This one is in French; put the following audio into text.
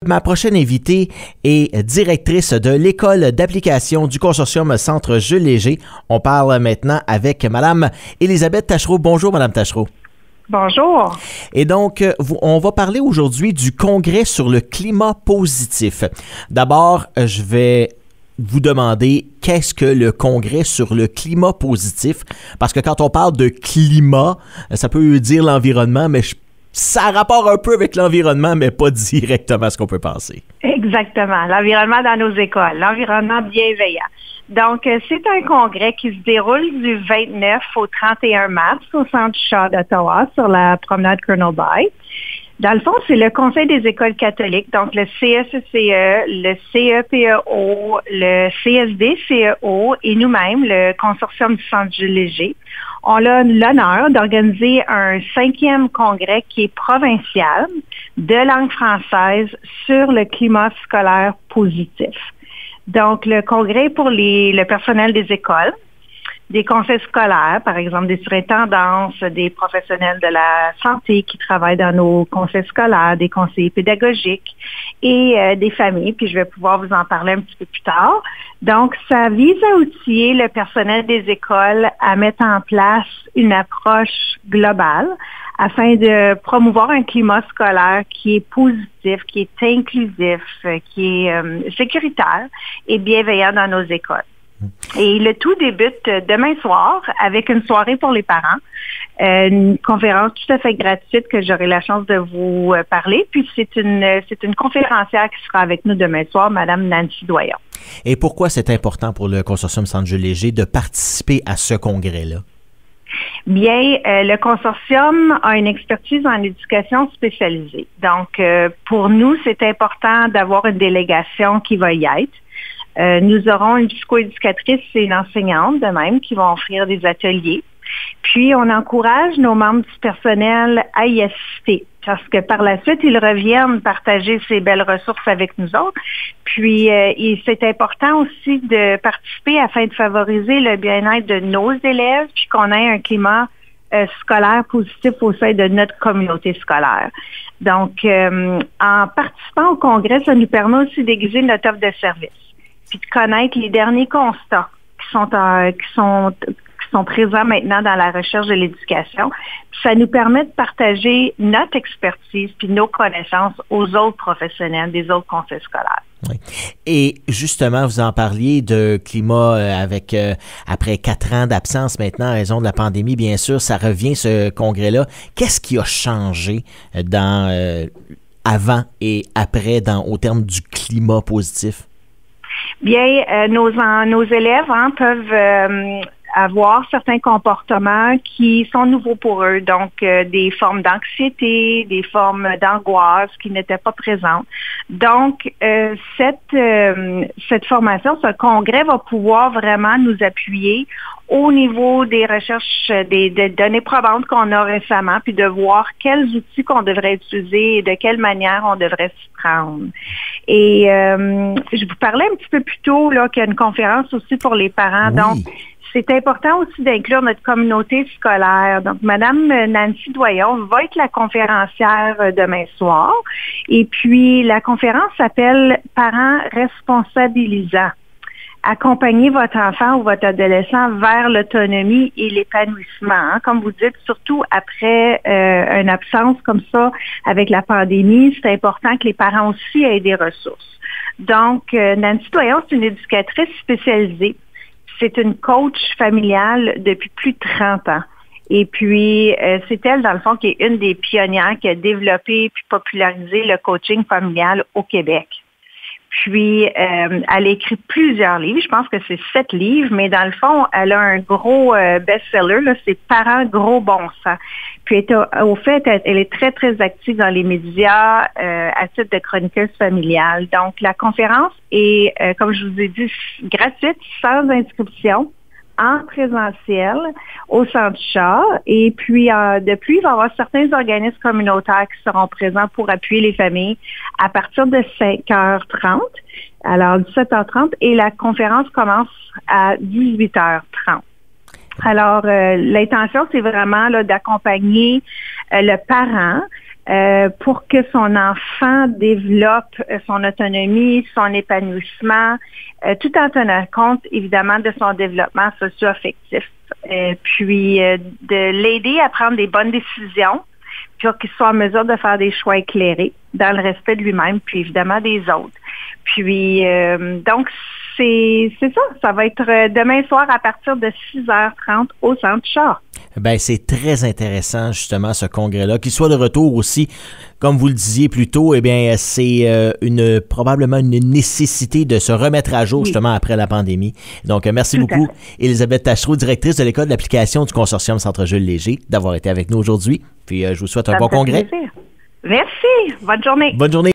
Ma prochaine invitée est directrice de l'école d'application du consortium Centre Jules Léger. On parle maintenant avec Madame Élisabeth Taschereau. Bonjour, Madame Taschereau. Bonjour. Et donc, on va parler aujourd'hui du congrès sur le climat positif. D'abord, je vais vous demander qu'est-ce que le congrès sur le climat positif? Parce que quand on parle de climat, ça peut dire l'environnement, mais ça a rapport un peu avec l'environnement, mais pas directement ce qu'on peut penser. Exactement. L'environnement dans nos écoles, l'environnement bienveillant. Donc, c'est un congrès qui se déroule du 29 au 31 mars au Centre Shaw d'Ottawa sur la promenade Colonel Bay. Dans le fond, c'est le Conseil des écoles catholiques, donc le CSECE, le CEPEO, le CSD-CEO et nous-mêmes, le consortium du Centre Jules Léger. On a l'honneur d'organiser un 5e congrès qui est provincial de langue française sur le climat scolaire positif. Donc, le congrès pour le personnel des écoles, des conseils scolaires, par exemple des surintendances, des professionnels de la santé qui travaillent dans nos conseils scolaires, des conseillers pédagogiques et des familles, puis je vais pouvoir vous en parler un petit peu plus tard. Donc, ça vise à outiller le personnel des écoles à mettre en place une approche globale afin de promouvoir un climat scolaire qui est positif, qui est inclusif, qui est sécuritaire et bienveillant dans nos écoles. Et le tout débute demain soir avec une soirée pour les parents, une conférence tout à fait gratuite que j'aurai la chance de vous parler. Puis c'est une conférencière qui sera avec nous demain soir, Madame Nancy Doyon. Et pourquoi c'est important pour le consortium Centre Jules Léger de participer à ce congrès-là? Bien, le consortium a une expertise en éducation spécialisée. Donc, pour nous, c'est important d'avoir une délégation qui va y être. Nous aurons une psychoéducatrice et une enseignante de même qui vont offrir des ateliers. Puis, on encourage nos membres du personnel à y assister parce que par la suite, ils reviennent partager ces belles ressources avec nous autres. Puis, c'est important aussi de participer afin de favoriser le bien-être de nos élèves puis qu'on ait un climat scolaire positif au sein de notre communauté scolaire. Donc, en participant au congrès, ça nous permet aussi d'aiguiser notre offre de service puis de connaître les derniers constats qui sont présents maintenant dans la recherche de l'éducation. Puis ça nous permet de partager notre expertise puis nos connaissances aux autres professionnels des autres conseils scolaires. Oui. Et justement, vous en parliez de climat avec après 4 ans d'absence maintenant à raison de la pandémie, bien sûr, ça revient ce congrès-là. Qu'est-ce qui a changé dans avant et après au terme du climat positif? Bien, nos élèves peuvent avoir certains comportements qui sont nouveaux pour eux, donc des formes d'anxiété, des formes d'angoisse qui n'étaient pas présentes. Donc, cette formation, ce congrès va pouvoir vraiment nous appuyer au niveau des recherches, des données probantes qu'on a récemment, puis de voir quels outils qu'on devrait utiliser et de quelle manière on devrait s'y prendre. Et je vous parlais un petit peu plus tôt là qu'il y a une conférence aussi pour les parents. Oui. Donc, c'est important aussi d'inclure notre communauté scolaire. Donc, Madame Nancy Doyon va être la conférencière demain soir. Et puis, la conférence s'appelle « Parents responsabilisants ». Accompagner votre enfant ou votre adolescent vers l'autonomie et l'épanouissement. Hein. Comme vous dites, surtout après une absence comme ça avec la pandémie, c'est important que les parents aussi aient des ressources. Donc, Nancy Doyon, c'est une éducatrice spécialisée. C'est une coach familiale depuis plus de 30 ans. Et puis, c'est elle, dans le fond, qui est une des pionnières qui a développé puis popularisé le coaching familial au Québec. Puis, elle a écrit plusieurs livres. Je pense que c'est 7 livres, mais dans le fond, elle a un gros best-seller, là, c'est Parents gros bon sens. Puis, au fait, elle est très, très active dans les médias à titre de chroniqueuse familiale. Donc, la conférence est, comme je vous ai dit, gratuite, sans inscription, en présentiel au Centre Shaw. Et puis, depuis, il va y avoir certains organismes communautaires qui seront présents pour appuyer les familles à partir de 5h30, alors 17h30, et la conférence commence à 18h30. Alors, l'intention, c'est vraiment là, d'accompagner le parent pour que son enfant développe son autonomie, son épanouissement, tout en tenant compte, évidemment, de son développement socio-affectif. Puis, de l'aider à prendre des bonnes décisions, pour qu'il soit en mesure de faire des choix éclairés dans le respect de lui-même, puis évidemment des autres. Puis, donc, c'est ça. Ça va être demain soir à partir de 6h30 au Centre Char. Ben, c'est très intéressant, justement, ce congrès-là. Qu'il soit de retour aussi, comme vous le disiez plus tôt, eh bien, c'est probablement une nécessité de se remettre à jour, justement, après la pandémie. Donc, merci beaucoup, Élisabeth Tachereau, directrice de l'École d'application du Consortium Centre Jules Léger, d'avoir été avec nous aujourd'hui. Puis, je vous souhaite un bon congrès. Plaisir. Merci. Bonne journée. Bonne journée.